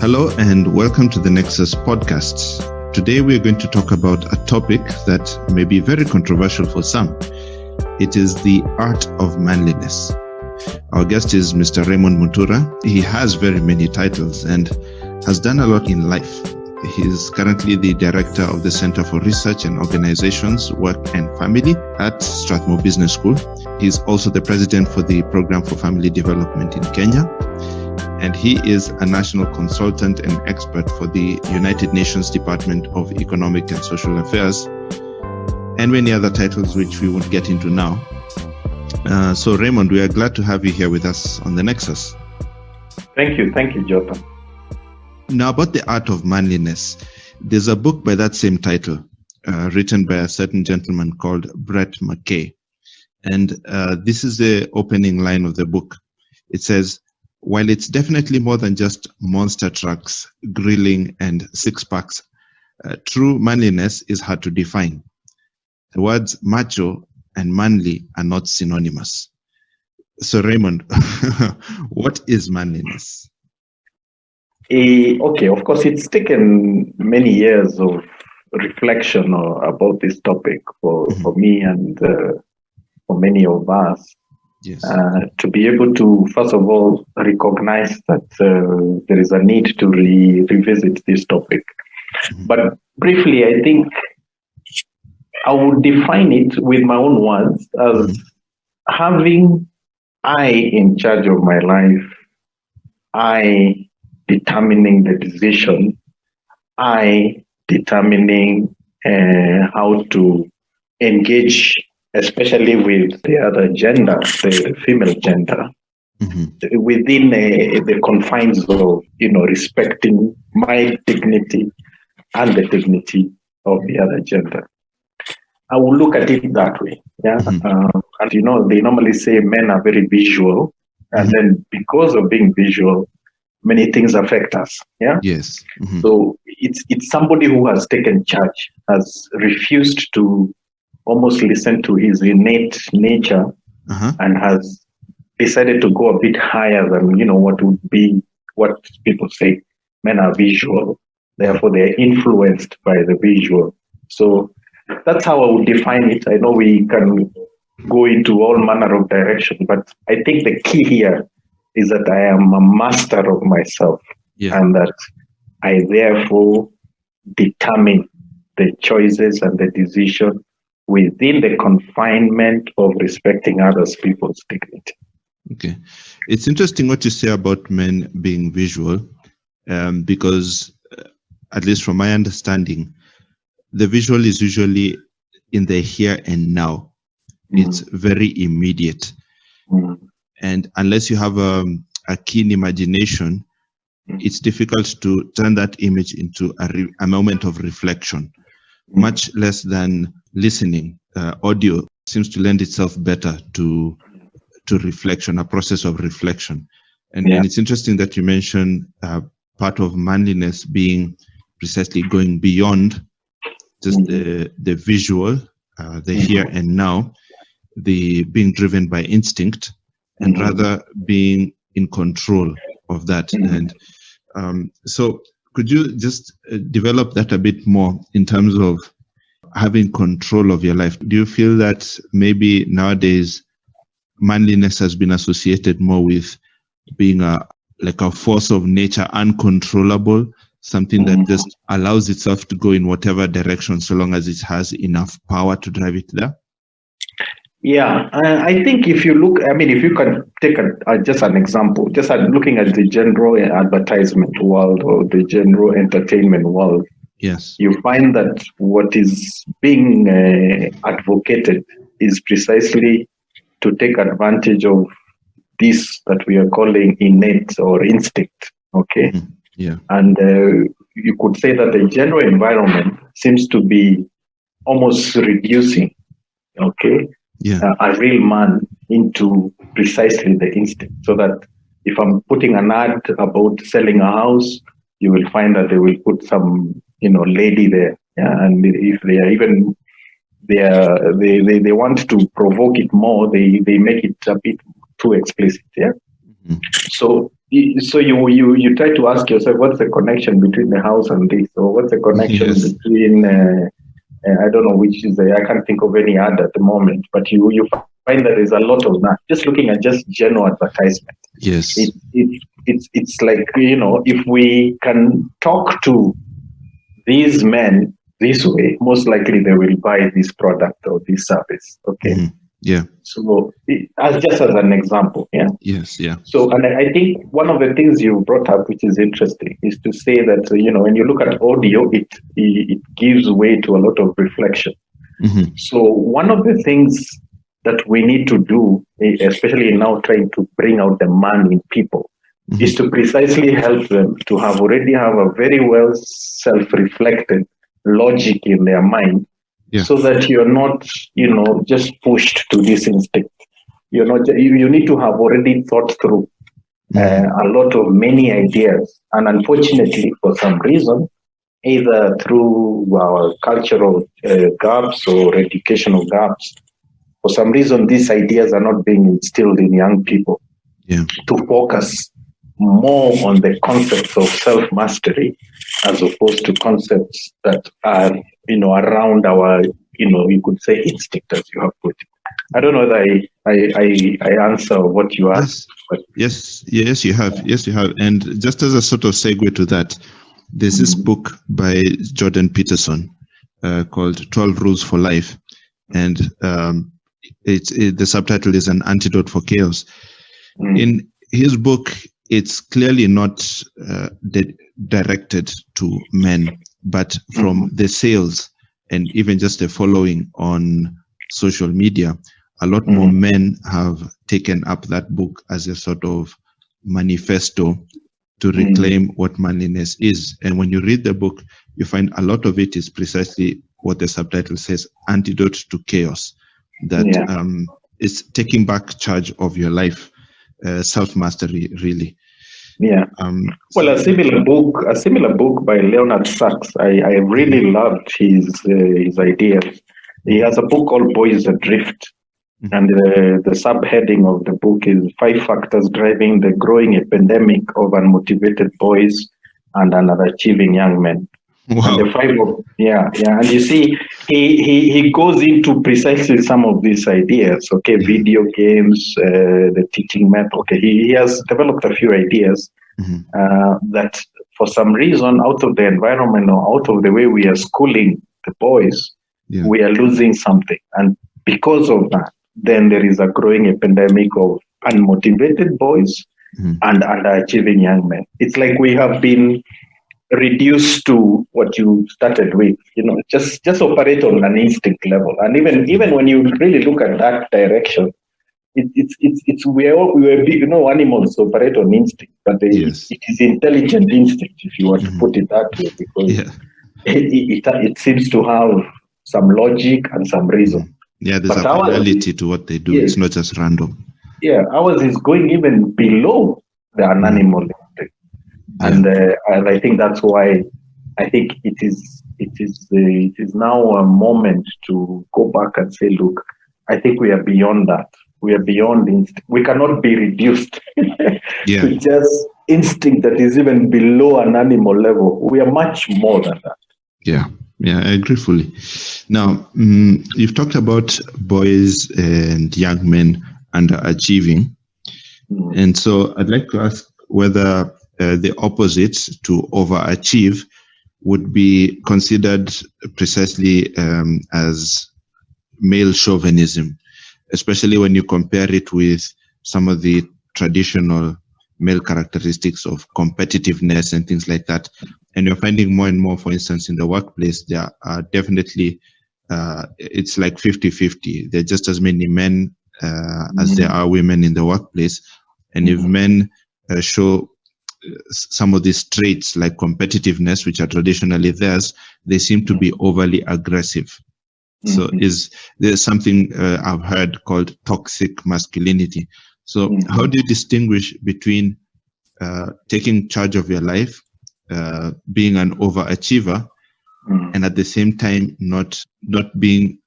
Hello and welcome to the Nexus Podcast. Today we are going to talk about a topic that may be very controversial for some. It is the art of manliness. Our guest is Mr. Raymond Mutura. He has very many titles and has done a lot in life. He is currently the director of the Center for Research and Organizations, Work and Family at Strathmore Business School. He is also the president for the Program for Family Development in Kenya. And he is a national consultant and expert for the United Nations Department of Economic and Social Affairs, and many other titles which we won't get into now. So Raymond, we are glad to have you here with us on the Nexus. Thank you, Jota. Now, about the art of manliness, there's a book by that same title, written by a certain gentleman called Brett McKay. And this is the opening line of the book. It says, "While it's definitely more than just monster trucks, grilling, and six-packs, true manliness is hard to define. The words macho and manly are not synonymous." So Raymond, what is manliness? Okay, of course, it's taken many years of reflection about this topic for me and for many of us. Yes. To be able to, first of all, recognize that there is a need to revisit this topic. Mm-hmm. But briefly, I think I would define it with my own words as having I in charge of my life, I determining the decision, I determining how to engage, especially with the other gender, the female gender, within the confines of, respecting my dignity and the dignity of the other gender. I will look at it that way. Yeah. And they normally say men are very visual, and then because of being visual, many things affect us. Yeah. Yes. So it's somebody who has taken charge, has refused to almost listen to his innate nature, and has decided to go a bit higher than what people say. Men are visual, therefore they are influenced by the visual. So that's how I would define it. I know we can go into all manner of direction, but I think the key here is that I am a master of myself, and that I therefore determine the choices and the decision within the confinement of respecting others people's dignity. Okay. It's interesting what you say about men being visual, because at least from my understanding, the visual is usually in the here and now. It's very immediate. And unless you have a keen imagination, it's difficult to turn that image into a moment of reflection, much less than listening. Audio seems to lend itself better to reflection, a process of reflection. And it's interesting that you mentioned part of manliness being precisely going beyond just the visual, the here and now, the being driven by instinct, and rather being in control of that. And so could you just develop that a bit more in terms of having control of your life? Do you feel that maybe nowadays manliness has been associated more with being a force of nature, uncontrollable, something that just allows itself to go in whatever direction so long as it has enough power to drive it there? Yeah, I think if you look, if you can take just an example, just looking at the general advertisement world or the general entertainment world, yes, you find that what is being advocated is precisely to take advantage of this that we are calling innate or instinct. Okay. Yeah. And you could say that the general environment seems to be almost reducing, a real man into precisely the instinct. So that if I'm putting an ad about selling a house, you will find that they will put some, lady there. Yeah? And if they are even they want to provoke it more, they make it a bit too explicit. Yeah. So you try to ask yourself, what's the connection between the house and this, or what's the connection between I don't know which is I can't think of any other at the moment, but you find that there's a lot of that. Just looking at just general advertisement. Yes. It's like, if we can talk to these men this way, most likely they will buy this product or this service. Okay. Mm-hmm. Yeah. So just as an example, yeah. Yes, yeah. So, and I think one of the things you brought up, which is interesting, is to say that when you look at audio, it gives way to a lot of reflection. Mm-hmm. So, one of the things that we need to do, especially now trying to bring out the man in people, mm-hmm. is to precisely help them to already have a very well self-reflected logic in their mind. Yeah. So that you're not, just pushed to this instinct. You need to have already thought through a lot of many ideas. And unfortunately, for some reason, either through our cultural gaps or educational gaps, for some reason, these ideas are not being instilled in young people to focus more on the concepts of self-mastery as opposed to concepts that are, around our, you could say instinct, as you have put it. I don't know that I answer what you asked. Yes, you have. Yes, you have. And just as a sort of segue to that, there's this book by Jordan Peterson called 12 Rules for Life. And the subtitle is An Antidote for Chaos. In his book, it's clearly not directed to men, but from the sales and even just the following on social media, a lot more men have taken up that book as a sort of manifesto to reclaim what manliness is. And when you read the book, you find a lot of it is precisely what the subtitle says, Antidote to Chaos, that is taking back charge of your life, self-mastery, really. Yeah. Well, a similar book by Leonard Sachs. I really loved his ideas. He has a book called Boys Adrift, and the subheading of the book is 5 factors driving the growing epidemic of unmotivated boys and underachieving young men. Wow. And the 5 of, and you see, he goes into precisely some of these ideas. Okay, video games, the teaching method. Okay, he has developed a few ideas that, for some reason, out of the environment or out of the way we are schooling the boys, we are losing something, and because of that, then there is a growing epidemic of unmotivated boys and underachieving young men. It's like we have been reduced to what you started with, just operate on an instinct level. And even when you really look at that direction, it's we were animals operate on instinct, but it is intelligent instinct, if you want to put it that way, because it seems to have some logic and some reason. Yeah, there's a finality to what they do. It's not just random. Yeah, ours is going even below the animal instinct. And I think that's why I think it is now a moment to go back and say, look, I think we are beyond that. We are beyond instinct. We cannot be reduced to just instinct that is even below an animal level. We are much more than that. Yeah, I agree fully. Now, you've talked about boys and young men underachieving. And so I'd like to ask whether the opposite to overachieve would be considered precisely as male chauvinism, especially when you compare it with some of the traditional male characteristics of competitiveness and things like that. And you're finding more and more, for instance, in the workplace, there are definitely, it's like 50-50. There are just as many men as there are women in the workplace. And if men show some of these traits like competitiveness, which are traditionally theirs, they seem to be overly aggressive. So there's something I've heard called toxic masculinity. So how do you distinguish between taking charge of your life, being an overachiever, and at the same time not being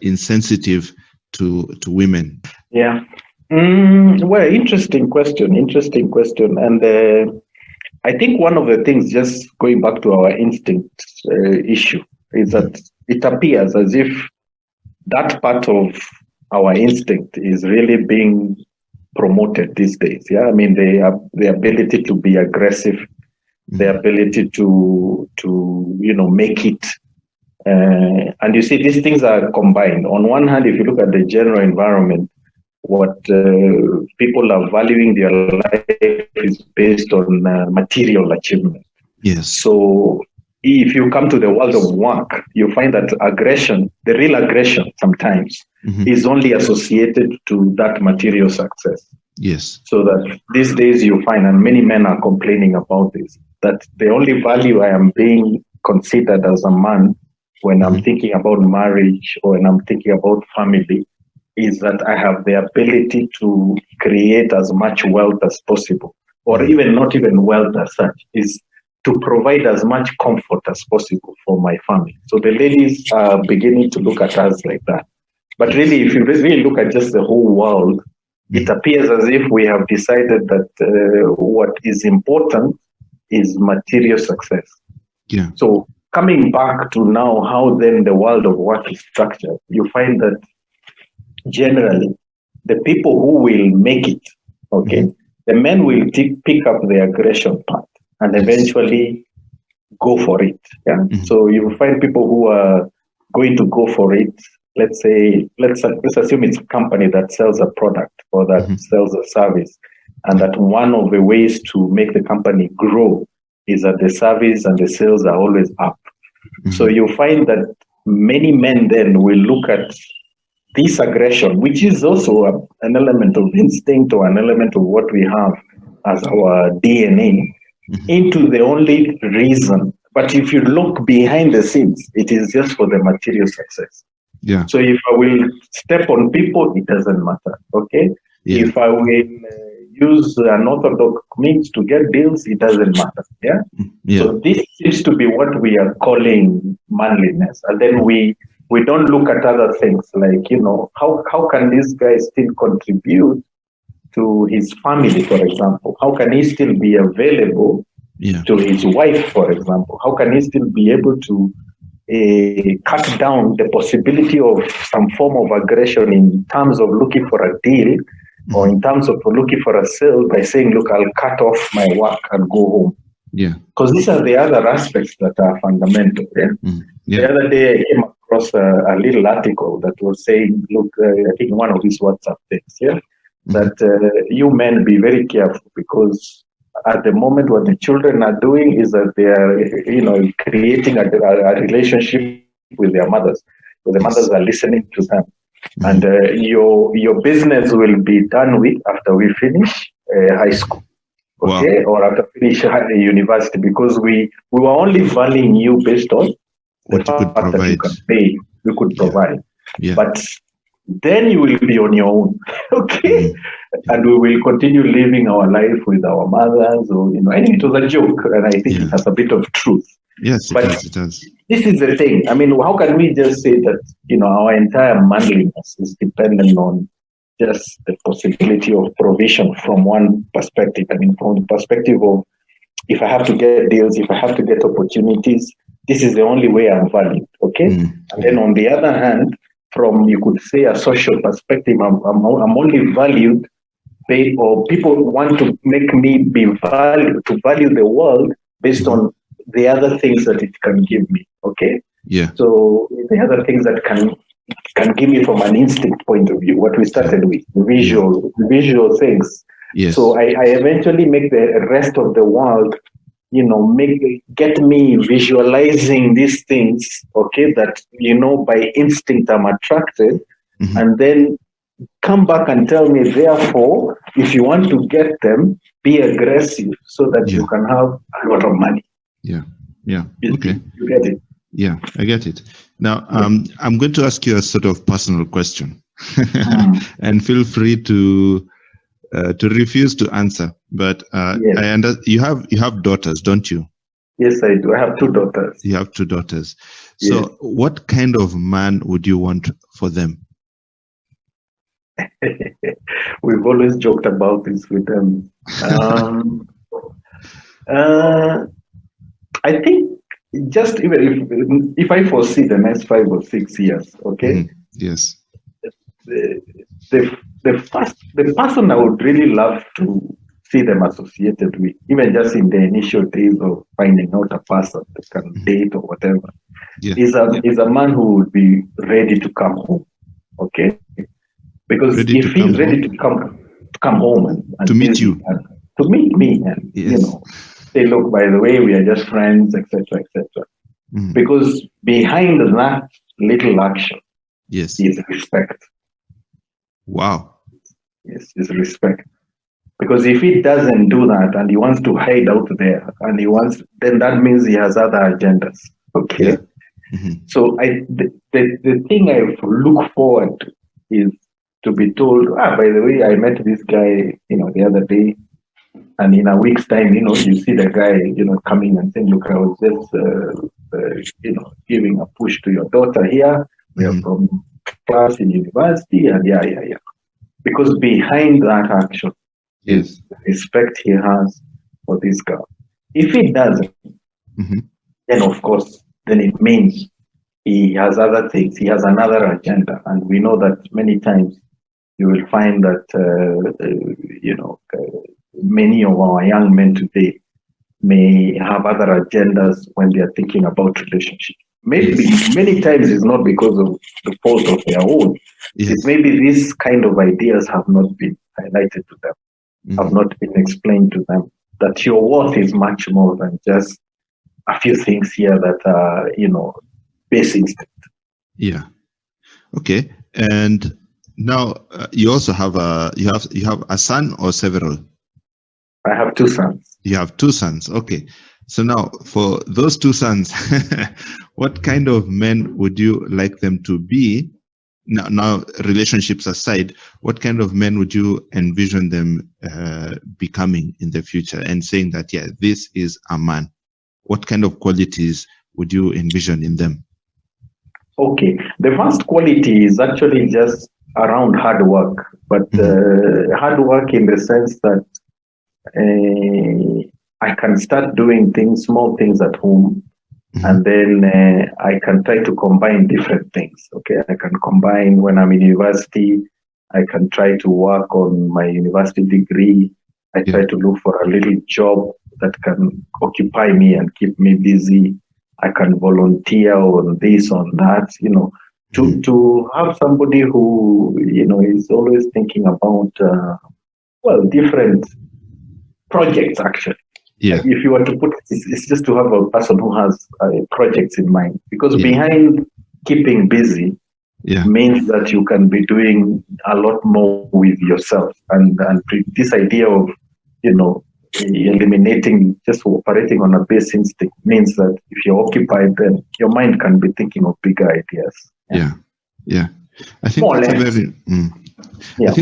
insensitive to women? Yeah. Well, interesting question. And I think one of the things, just going back to our instinct issue, is that it appears as if that part of our instinct is really being promoted these days. Yeah, I mean, the ability to be aggressive, the ability to make it. And you see, these things are combined. On one hand, if you look at the general environment, what people are valuing their life is based on material achievement. Yes. So if you come to the world of work, you find that aggression, the real aggression sometimes, is only associated to that material success. Yes. So that these days you find, and many men are complaining about this, that the only value I am being considered as a man when I'm thinking about marriage or when I'm thinking about family is that I have the ability to create as much wealth as possible, or even not even wealth as such, is to provide as much comfort as possible for my family. So the ladies are beginning to look at us like that. But really, if you really look at just the whole world, it appears as if we have decided that what is important is material success. Yeah. So coming back to now how then the world of work is structured, you find that generally the people who will make it, okay, the men will pick up the aggression part and eventually go for it. Yeah. So you find people who are going to go for it. Let's say, let's assume it's a company that sells a product or that sells a service, and that one of the ways to make the company grow is that the service and the sales are always up. So you find that many men then will look at this aggression, which is also an element of instinct or an element of what we have as our DNA, into the only reason. But if you look behind the scenes, it is just for the material success. Yeah. So if I will step on people, it doesn't matter. Okay. Yeah. If I will use unorthodox means to get deals, it doesn't matter. Yeah. So this seems to be what we are calling manliness, and then we don't look at other things like, how can this guy still contribute to his family, for example? How can he still be available to his wife, for example? How can he still be able to cut down the possibility of some form of aggression in terms of looking for a deal or in terms of looking for a sale by saying, look, I'll cut off my work and go home. Yeah. Because these are the other aspects that are fundamental. The other day I came across a little article that was saying, look, I think one of these WhatsApp things, that you men be very careful, because at the moment what the children are doing is that they are, creating a relationship with their mothers. So the mothers are listening to them. And your business will be done with after we finish high school. Okay, or after finish university, because we were only valuing you based on what you could provide. You can pay, you could provide. But then you will be on your own, okay? And we will continue living our life with our mothers, or I think it was a joke, and I think it has a bit of truth. Yes, it does. This is the thing. I mean, how can we just say that our entire manliness is dependent on just the possibility of provision from one perspective? I mean, from the perspective of, if I have to get deals, if I have to get opportunities, this is the only way I'm valued, okay? And then on the other hand, from, you could say, a social perspective, I'm only valued, or people want to make me to value the world based on the other things that it can give me, okay? Yeah. So the other things that can give me from an instinct point of view, what we started with, visual things. Yes. So I eventually make the rest of the world, get me visualizing these things, okay, that, by instinct I'm attracted, and then come back and tell me, therefore, if you want to get them, be aggressive so that you can have a lot of money. Yeah. Okay. You get it? Yeah, I get it. Now, I'm going to ask you a sort of personal question, and feel free to refuse to answer. But you have daughters, don't you? Yes, I do. I have 2 daughters. You have 2 daughters. So, what kind of man would you want for them? We've always joked about this with them. I think just even if I foresee the next 5 or 6 years, okay. Yes. The person I would really love to see them associated with, even just in the initial days of finding out a person that can date or whatever, is a man who would be ready to come home. Okay, because if he's ready to come home and to meet you, to meet me, and say, look, by the way, we are just friends, etc., etc. Because behind that little action, is respect. Wow. Yes, is respect. Because if he doesn't do that and he wants to hide out there and then that means he has other agendas. Okay. Yeah. So the thing I look forward to is to be told, by the way, I met this guy, the other day, and in a week's time, you see the guy, coming and saying, look, I was just, giving a push to your daughter here. We are from class in university, and yeah. Because behind that action is the respect he has for this girl. If he doesn't, then of course, then it means he has other things. He has another agenda, and we know that many times you will find that many of our young men today may have other agendas when they are thinking about relationships. Maybe many times it's not because of the fault of their own. Maybe these kind of ideas have not been highlighted to them, have not been explained to them, that your worth is much more than just a few things here that are, base instinct. Yeah. Okay. And now you also have you have a son or several? I have 2 sons. You have 2 sons. Okay. So now for those 2 sons, what kind of men would you like them to be? Now, relationships aside, what kind of men would you envision them becoming in the future, and saying that, this is a man? What kind of qualities would you envision in them? Okay. The first quality is actually just around hard work, but hard work in the sense that I can start doing small things at home, and then I can try to combine different things. Okay, I can combine when I'm in university. I can try to work on my university degree. I try to look for a little job that can occupy me and keep me busy. I can volunteer on this, on that, to have somebody who, is always thinking about, different projects, actually. Yeah. If you were to put it's just to have a person who has projects in mind, because behind keeping busy means that you can be doing a lot more with yourself, and this idea of eliminating just operating on a base instinct means that if you're occupied, then your mind can be thinking of bigger ideas. I think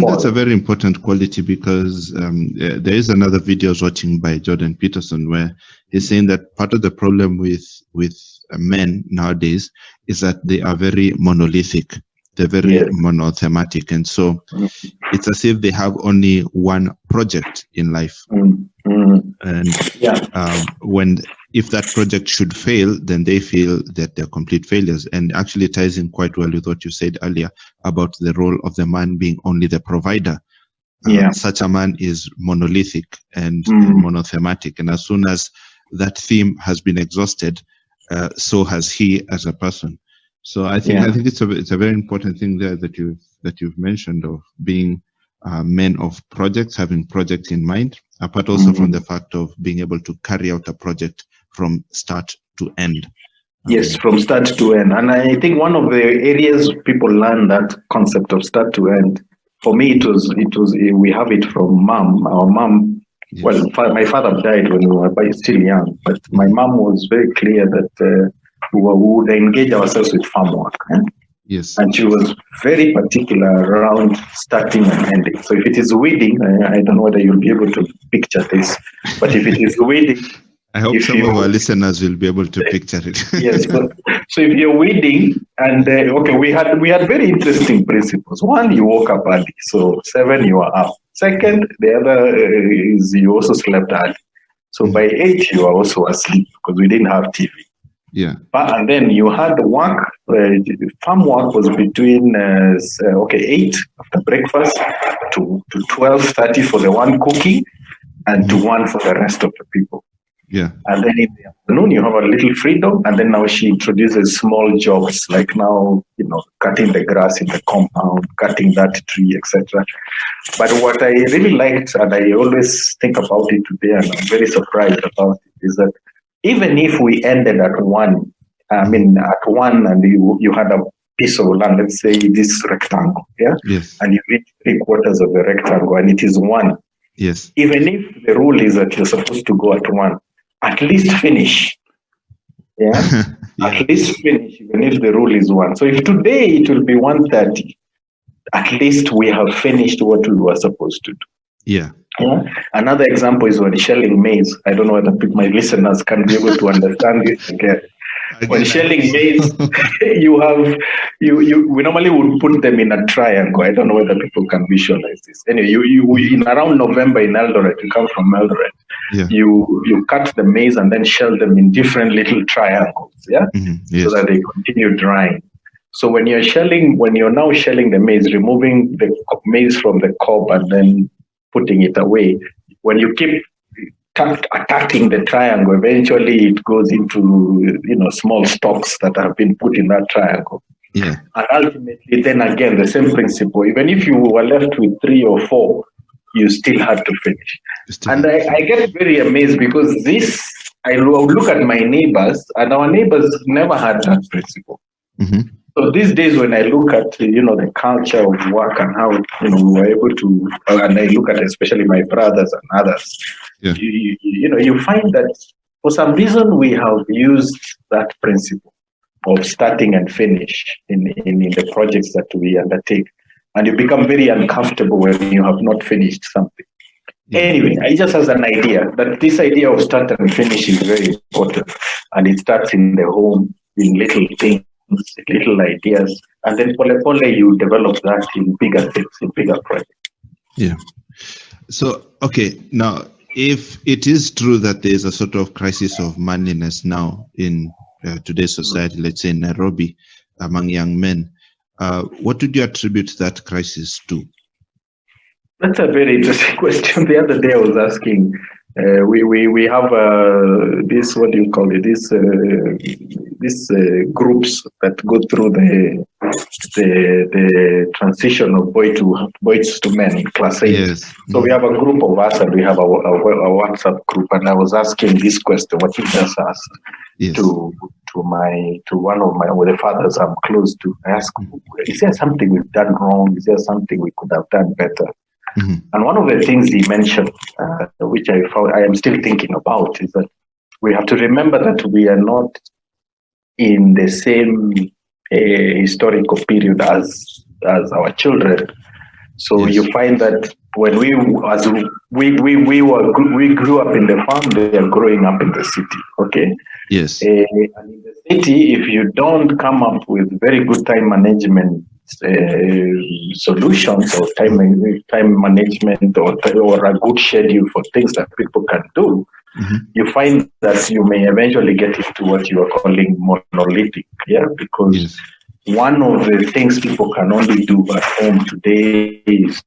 that's a very important quality, because there is another video I was watching by Jordan Peterson where he's saying that part of the problem with men nowadays is that they are very monolithic. They're very monothematic, and so it's as if they have only one project in life. And if that project should fail, then they feel that they're complete failures. And actually ties in quite well with what you said earlier about the role of the man being only the provider. Such a man is monolithic and monothematic, and as soon as that theme has been exhausted, so has he as a person. So I think it's a very important thing there that you've mentioned, of being men of projects, having projects in mind, apart also from the fact of being able to carry out a project from start to end. Yes, from start to end. And I think one of the areas people learn that concept of start to end, for me it was we have it from mom. Our mom, well, my father died when we were still young, but my mom was very clear that we would engage ourselves with farm work. Yes. And she was very particular around starting and ending. So if it is weeding, I don't know whether you'll be able to picture this, but if it is weeding, I hope some of our listeners will be able to picture it. Yes. So if you're weeding, and okay, we had very interesting principles. One, you woke up early, so 7 you are up. Second, the other is you also slept early. So by 8 you are also asleep because we didn't have TV. Yeah. And then you had work. Farm work was between 8 after breakfast to 12:30 for the one cooking, and to 1 for the rest of the people. Yeah. And then in the afternoon, you have a little freedom. And then now she introduces small jobs, like now, cutting the grass in the compound, cutting that tree, etc. But what I really liked, and I always think about it today, and I'm very surprised about it, is that even if we ended at 1, and you had a piece of land, let's say this rectangle, yeah? Yes. And you reach 3/4 of the rectangle, and it is 1. Yes. Even if the rule is that you're supposed to go at 1, at least finish. Yeah? Yeah. At least finish, even if the rule is 1. So if today it will be 1:30, at least we have finished what we were supposed to do. Yeah. Yeah? Another example is when shelling maize. I don't know whether my listeners can be able to understand this again. When shelling maize, we normally would put them in a triangle. I don't know whether people can visualize this. Anyway, you in around November in Eldoret, you come from Eldoret, yeah. you cut the maize and then shell them in different little triangles, yeah, Yes. so that they continue drying. So when you're now shelling the maize, removing the maize from the cob and then putting it away, when you keep attacking the triangle, eventually it goes into small stalks that have been put in that triangle. Yeah. And ultimately, then again, the same principle. Even if you were left with 3 or 4, you still had to finish. And I get very amazed because I look at my neighbors, and our neighbors never had that principle. Mm-hmm. So these days, when I look at the culture of work and how we were able to, and I look at especially my brothers and others, yeah. you find that for some reason we have used that principle of starting and finish in the projects that we undertake, and you become very uncomfortable when you have not finished something. Yeah. Anyway, I just as an idea that this idea of start and finish is very important, and it starts in the home, in little things, little ideas, and then pole you develop that in bigger things, in bigger projects. Yeah. So, okay, now, if it is true that there is a sort of crisis of manliness now in today's society, let's say in Nairobi, among young men, what would you attribute that crisis to? That's a very interesting question. The other day I was asking, we have this, what do you call it, these groups that go through the transition of boys to men in class 8. Yes. So we have a group of us, and we have a WhatsApp group, and I was asking this question, what you just asked, yes. to one of the fathers I'm close to. I asked, is there something we've done wrong? Is there something we could have done better? Mm-hmm. And one of the things he mentioned, which I am still thinking about, is that we have to remember that we are not in the same historical period as our children. So yes. You find that when we grew up in the farm, they are growing up in the city. Okay. Yes. And in the city, if you don't come up with very good time management solutions or time management or a good schedule for things that people can do, mm-hmm. you find that you may eventually get into what you are calling monolithic. Yeah, because yes. One of the things people can only do at home today is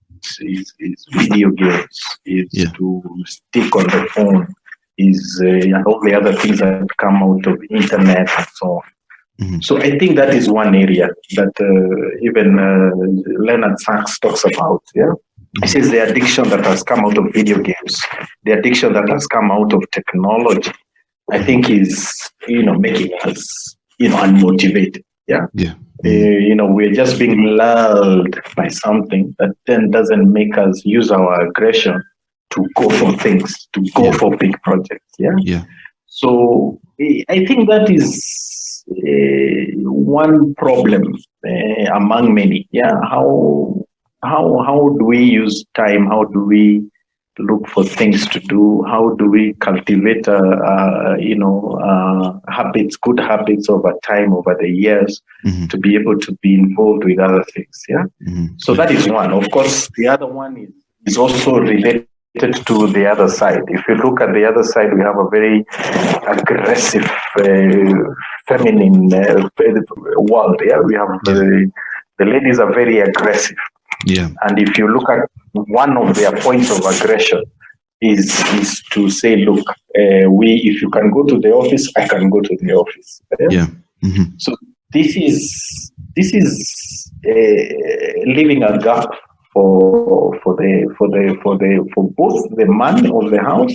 video games, is to stick on the phone, and all the other things that come out of internet and so on. Mm-hmm. So I think that is one area that even Leonard Sachs talks about. Yeah, mm-hmm. He says the addiction that has come out of video games, the addiction that has come out of technology, I think is making us unmotivated. Yeah. We're just being lulled by something that then doesn't make us use our aggression to go for things, to go for big projects. Yeah. So I think that is one problem among many. Yeah. How do we use time? How do we look for things to do? How do we cultivate, habits, good habits over time, over the years, to be able to be involved with other things? Yeah. So that is one. Of course, the other one is also related to the other side. If you look at the other side, we have a very aggressive, feminine world. Yeah, we have the ladies are very aggressive. Yeah. And if you look at one of their points of aggression is to say, look, if you can go to the office, I can go to the office. Yeah. So this is leaving a gap for both the man of the house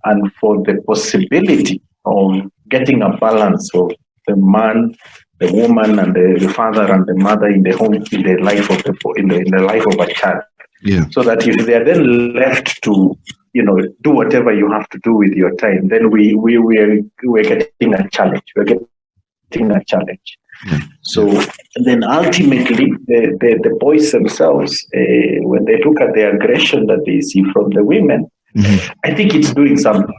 and for the possibility of getting a balance of the man, the woman, and the father and the mother in the home, in the life of in the life of a child. Yeah. So that if they are then left to do whatever you have to do with your time, then we're getting a challenge. We're getting a challenge. Yeah. So then ultimately the boys themselves, when they look at the aggression that they see from the women, I think it's doing something.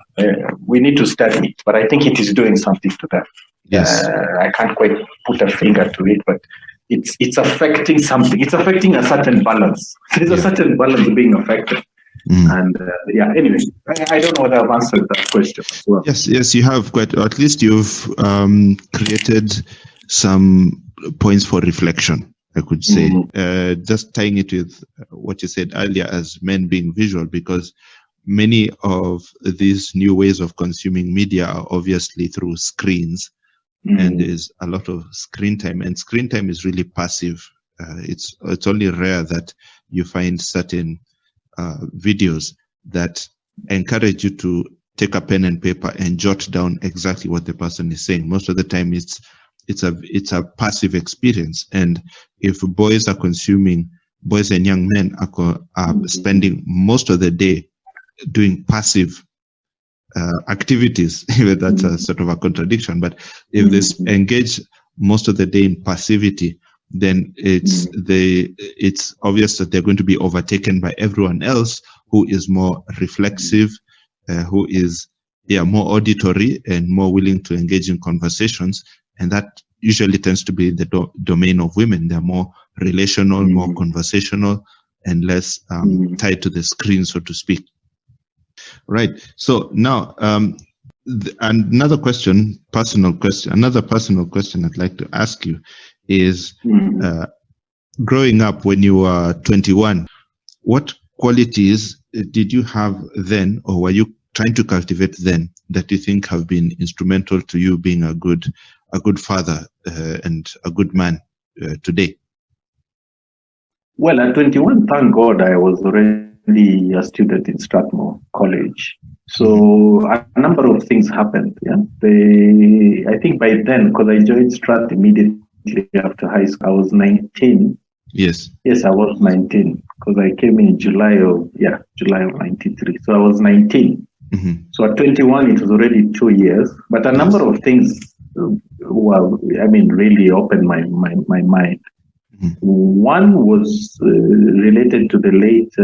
We need to study it, but I think it is doing something to them. Yes. I can't quite put a finger to it, but it's affecting something. It's affecting a certain balance. There's a certain balance being affected. And anyway, I don't know whether I've answered that question as well. Yes, you have quite, or at least you've created some points for reflection, I could say. Just tying it with what you said earlier as men being visual, because many of these new ways of consuming media are obviously through screens, and there's a lot of screen time, and screen time is really passive. It's only rare that you find certain videos that encourage you to take a pen and paper and jot down exactly what the person is saying. Most of the time it's a passive experience, and if boys and young men are spending most of the day doing passive activities, even that's a sort of a contradiction, but if they engage most of the day in passivity, then it's obvious that they're going to be overtaken by everyone else who is more reflexive, who is more auditory and more willing to engage in conversations, and that usually tends to be the domain of women. They're more relational, more conversational, and less tied to the screen, so to speak. Right. So now, another personal question I'd like to ask you is, growing up when you were 21, what qualities did you have then, or were you trying to cultivate then, that you think have been instrumental to you being a good father and a good man today? Well, at 21, thank God, I was already a student in Strathmore College. So a number of things happened. Yeah, I think by then, because I joined Strath immediately after high school, I was 19. Yes, I was 19 because I came in July of 93. So I was 19. So at 21, it was already 2 years. But a number of things, really opened my mind. One was related to the late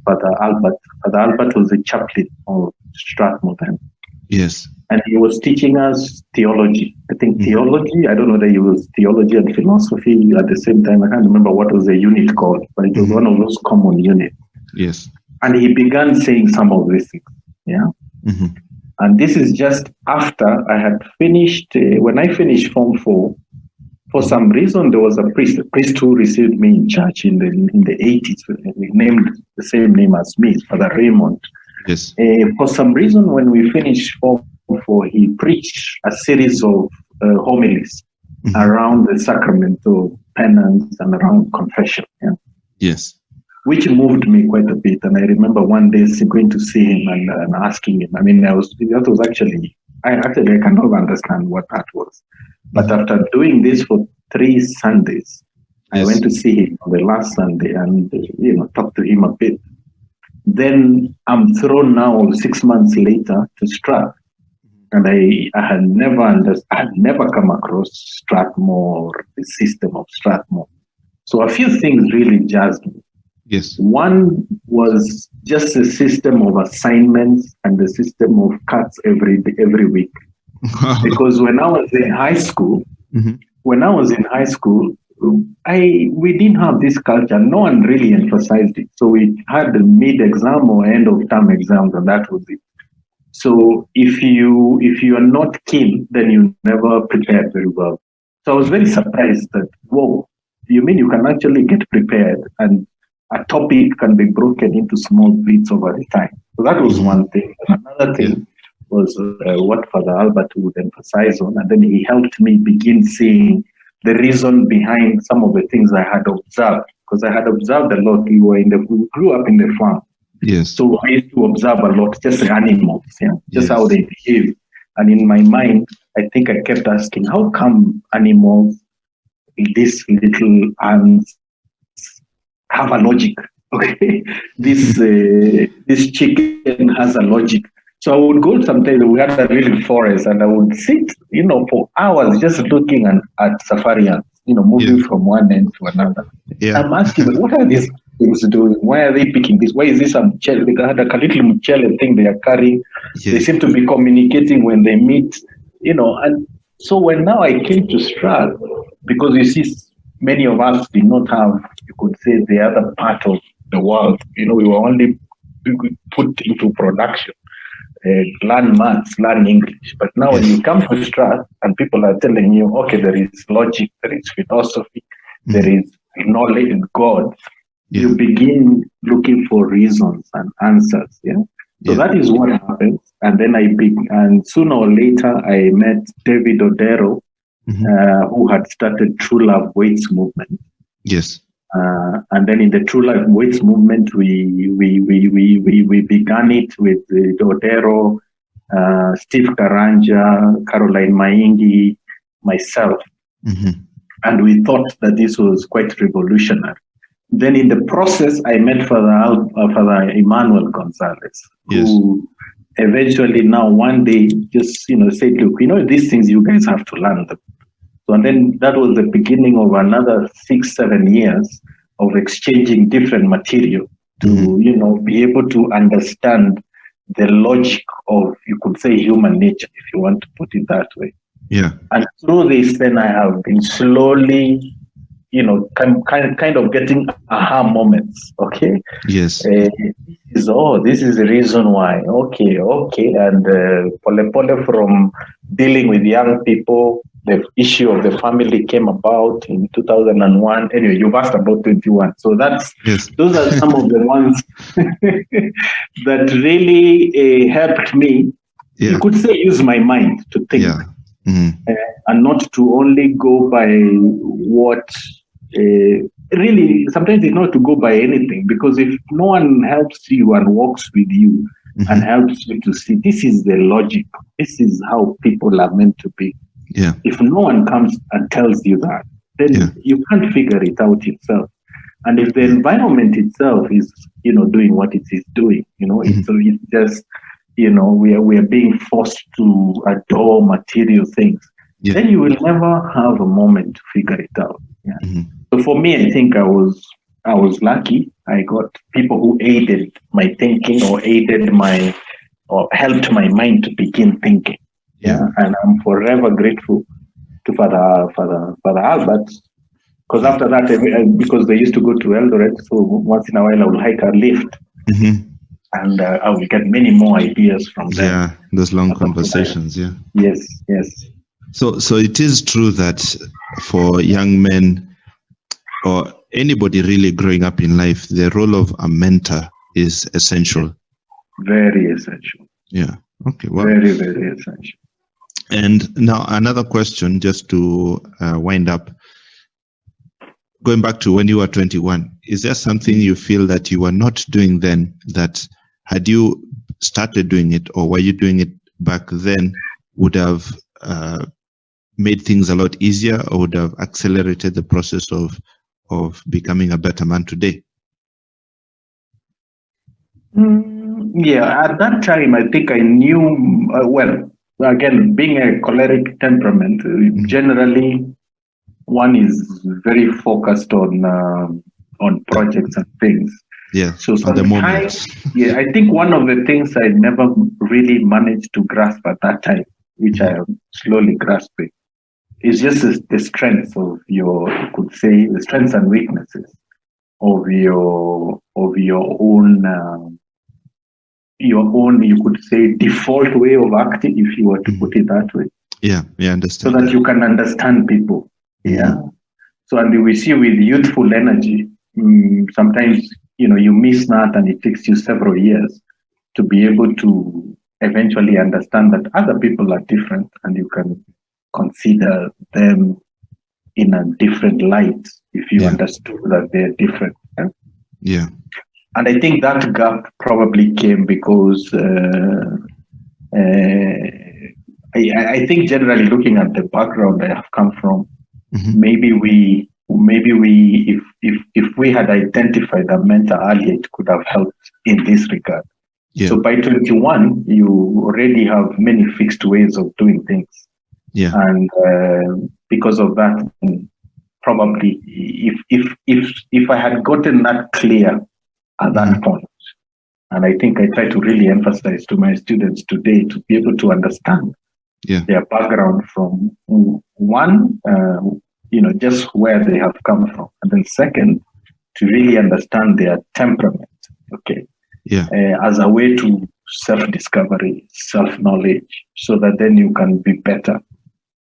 Father Albert. Father Albert was the chaplain of Strathmore then. Yes. And he was teaching us theology. I think theology, I don't know whether it was theology and philosophy at the same time. I can't remember what was the unit called, but it was one of those common units. Yes. And he began saying some of these things. Yeah. And this is just after I had finished, when I finished Form 4, for some reason, there was a priest who received me in church in the 80s. He named the same name as me, Father Raymond. Yes. For some reason, when we finished Form 4, he preached a series of homilies around the sacrament of penance and around confession. Yeah? Yes. Which moved me quite a bit. And I remember one day going to see him and asking him. I cannot understand what that was. But after doing this for 3 Sundays, I went to see him on the last Sunday and talked to him a bit. Then I'm thrown now 6 months later to Strath, and I had never come across Strathmore, the system of Strathmore. So a few things really jazzed me. Yes. One was just a system of assignments and the system of cuts every week. Because when I was in high school, we didn't have this culture. No one really emphasized it. So we had the mid-exam or end-of-term exams, and that was it. So if you are not keen, then you never prepared very well. So I was very surprised that, whoa, you mean you can actually get prepared and a topic can be broken into small bits over the time. So that was one thing. And another thing was what Father Albert would emphasize on, and then he helped me begin seeing the reason behind some of the things I had observed, because I had observed a lot. We grew up in the farm. Yes. So I used to observe a lot, just animals, just how they behave. And in my mind, I think I kept asking, how come animals, these little ants, have a logic? Okay, this chicken has a logic. So I would go sometimes, we had a little forest, and I would sit, for hours just looking at safari ants, moving from one end to another. Yeah. I'm asking, what are these things doing? Why are they picking this? Why is this a mchele? They had like a little mchele thing they are carrying. Yes. They seem to be communicating when they meet, and so when now I came to Stroud, because you see, many of us did not have, you could say, the other part of the world. We were only put into production. Learn maths, learn English. But now when you come to Stroud and people are telling you, okay, there is logic, there is philosophy, there is knowledge in God, you begin looking for reasons and answers. So that is what happens. And then and sooner or later I met David Odero, who had started True Love Weights movement. Yes. And then in the True Love Weights movement, we began it with Odero, Steve Karanja, Caroline Maingi, myself. And we thought that this was quite revolutionary. Then in the process, I met Father Emmanuel Gonzalez, who eventually now one day just, said, look, these things you guys have to learn them. So and then that was the beginning of another 6-7 years of exchanging different material to, be able to understand the logic of, you could say, human nature, if you want to put it that way. Yeah. And through this, then I have been slowly, kind of getting aha moments. Okay. Yes. This is the reason why. Okay. And Pole from dealing with young people, the issue of the family came about in 2001. Anyway, you've asked about 21. So those are some of the ones that really helped me. You could say use my mind to think. And not to only go by what really sometimes it's not to go by anything, because if no one helps you and walks with you and helps you to see this is the logic, this is how people are meant to be. If no one comes and tells you that, then you can't figure it out yourself. And if the environment itself is, doing what it is doing, it's just, we are being forced to adore material things, then you will never have a moment to figure it out. So for me, I think I was lucky. I got people who aided my thinking or helped my mind to begin thinking. And I'm forever grateful to Father Albert, because after that, because they used to go to Eldoret, so once in a while I would hike a lift, and I will get many more ideas from them. Yeah, those long conversations. Yes. So it is true that for young men or anybody really growing up in life, the role of a mentor is essential. Very essential. Yeah. Okay. Well, very, very essential. And now another question, just to wind up. Going back to when you were 21, is there something you feel that you were not doing then that had you started doing it, or were you doing it back then, would have made things a lot easier, or would have accelerated the process of becoming a better man today? At that time, I think I knew, again, being a choleric temperament, generally one is very focused on on projects and things. Yeah. So at the moment. yeah, I think one of the things I never really managed to grasp at that time, which I am slowly grasping, is just the strengths of your, you could say, the strengths and weaknesses of your own, you could say, default way of acting, if you were to put it that way. Yeah, I understand. So that you can understand people. Yeah. So, and we see with youthful energy, sometimes, you miss that, and it takes you several years to be able to eventually understand that other people are different, and you can consider them in a different light if you understood that they're different. Yeah. And I think that gap probably came because I think generally looking at the background I have come from, maybe we if we had identified that mentor earlier, it could have helped in this regard. Yeah. So by 21, you already have many fixed ways of doing things. Yeah. And because of that, probably if I had gotten that clear at that point, and I think I try to really emphasize to my students today to be able to understand their background from one, just where they have come from, and then second, to really understand their temperament. Okay. Yeah. As a way to self-discovery, self-knowledge, so that then you can be better.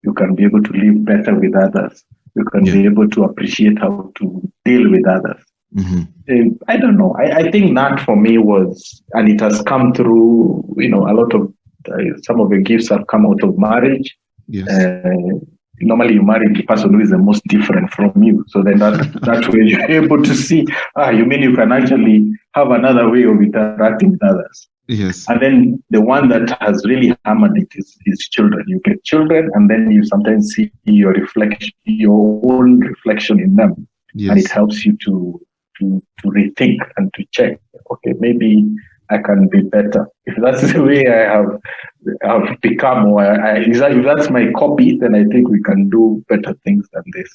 You can be able to live better with others. You can be able to appreciate how to deal with others. I don't know. I think that for me was, and it has come through, a lot of, some of the gifts have come out of marriage. Yes. Normally you marry the person who is the most different from you. So then that way you're able to see, you mean you can actually have another way of interacting with others. Yes. And then the one that has really hammered it is children. You get children, and then you sometimes see your own reflection in them. Yes. And it helps you to rethink and to check, okay, maybe I can be better. If that's the way I have become, or if that's my copy, then I think we can do better things than this.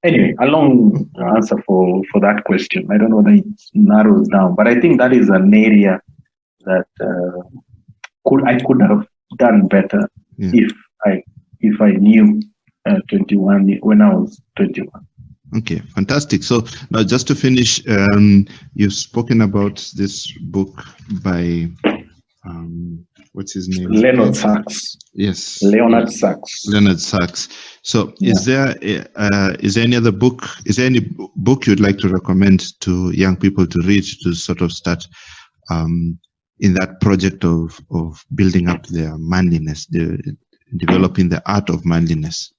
Anyway, a long answer for that question. I don't know that it narrows down, but I think that is an area that I could have done better if I knew 21 when I was 21. Okay, fantastic. So now, just to finish, you've spoken about this book by what's his name? Leonard Sachs. Yes, Leonard Sachs. Leonard Sachs. So, is there any other book? Is there any book you'd like to recommend to young people to read to sort of start in that project of building up their manliness, developing the art of manliness?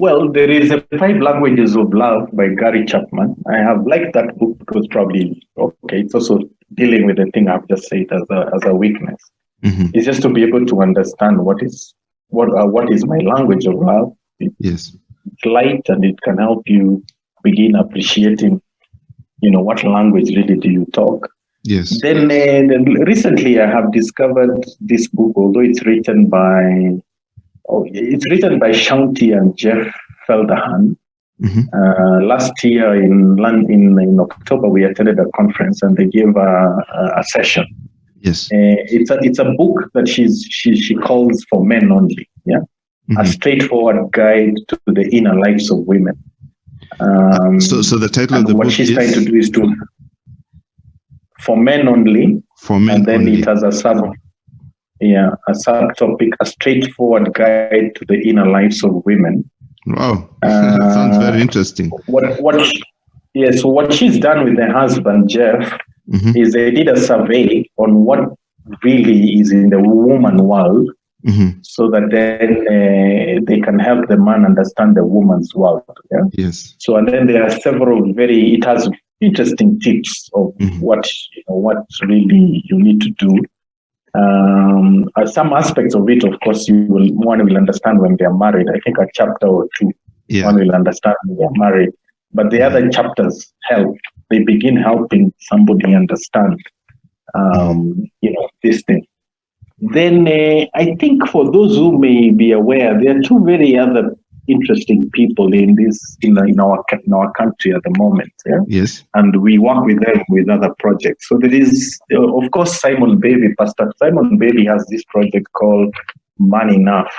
Well, there is 5 Languages of Love by Gary Chapman. I have liked that book because probably, it's also dealing with the thing I've just said as a weakness. It's just to be able to understand what is my language of love. It's light, and it can help you begin appreciating, what language really do you talk. Yes. Then recently I have discovered this book, although it's written by Shanti and Jeff Felderhan. Last year in October, we attended a conference and they gave a session. Yes. It's a book that she calls for men only. Yeah. A straightforward guide to the inner lives of women. So the title of the book is? What she's trying to do is to for men only. For men and then only. It has a subtopic, a straightforward guide to the inner lives of women. Wow, that sounds very interesting. So what she's done with her husband, Jeff, is they did a survey on what really is in the woman world, so that then they can help the man understand the woman's world. Yeah? Yes. So, and then there are several it has interesting tips of what really you need to do. Some aspects of it, of course, one will understand when they are married. I think a chapter or two, one will understand when they are married. But the other chapters help. They begin helping somebody understand, this thing. Then I think for those who may be aware, there are 2 very other interesting people in our country at the moment. Yeah? Yes. And we work with them with other projects. So there is, of course, Pastor Simon Baby has this project called Man Enough.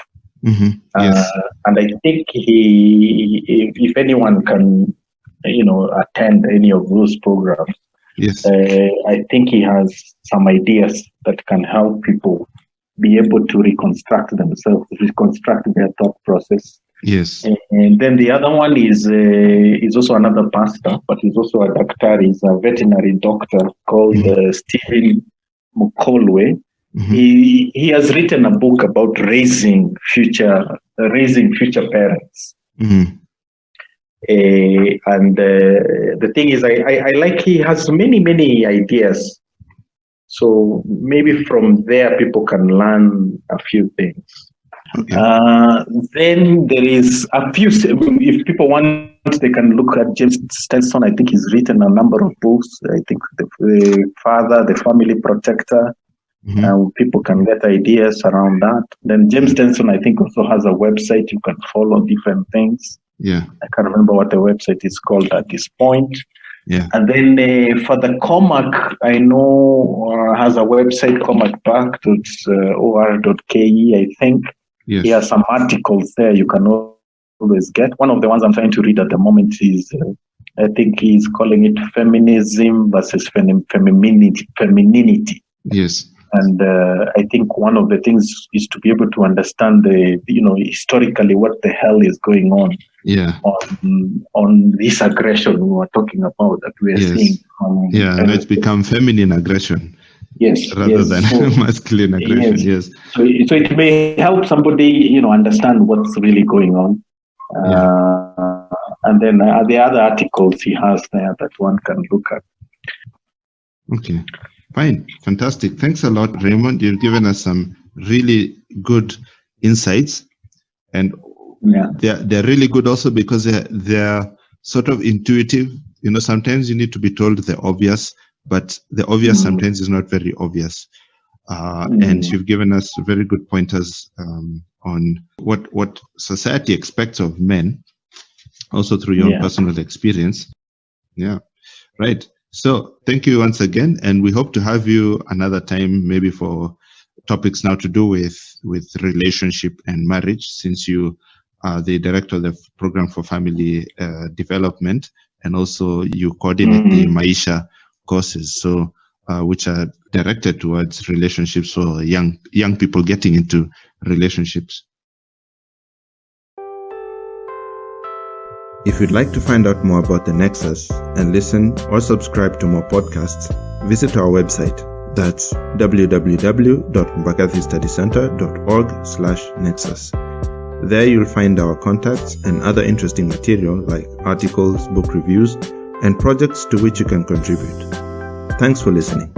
Mm-hmm. Yes. And I think if anyone can, attend any of those programs, yes, I think he has some ideas that can help people be able to reconstruct themselves, reconstruct their thought process. Yes. And then the other one is also another pastor, but he's also a doctor. He's a veterinary doctor called Stephen Mukolwe. Mm-hmm. He has written a book about raising future parents. Mm-hmm. And the thing is, I like he has many ideas. So maybe from there people can learn a few things. Okay. Then there is a few. If people want, they can look at James Stenson. I think he's written a number of books. I think the Father, the Family Protector. Mm-hmm. People can get ideas around that. Then James Stenson, I think, also has a website. You can follow different things. Yeah. I can't remember what the website is called at this point. Yeah. And then for the Comac, I know has a website, comacpact.or.ke, I think. Yes. He has some articles there you can always get. One of the ones I'm trying to read at the moment is, I think he's calling it Feminism versus Femininity. Yes. And I think one of the things is to be able to understand historically what the hell is going on. Yeah. On this aggression we were talking about that we are seeing. And it's become feminine aggression. Yes. Rather than masculine aggression. Yes. So it may help somebody, understand what's really going on. And then the other articles he has there that one can look at. Okay. Fine. Fantastic. Thanks a lot, Raymond. You've given us some really good insights. And they're really good also because they're sort of intuitive. Sometimes you need to be told the obvious, but the obvious sometimes is not very obvious. And you've given us very good pointers on what society expects of men, also through your own personal experience. Yeah. Right. So thank you once again, and we hope to have you another time, maybe for topics now to do with relationship and marriage, since you are the director of the Program for Family Development, and also you coordinate the Maisha courses, so which are directed towards relationships for young people getting into relationships. If you'd like to find out more about the Nexus and listen or subscribe to more podcasts, visit our website. That's www.mbakathistudycenter.org/Nexus. There you'll find our contacts and other interesting material like articles, book reviews, and projects to which you can contribute. Thanks for listening.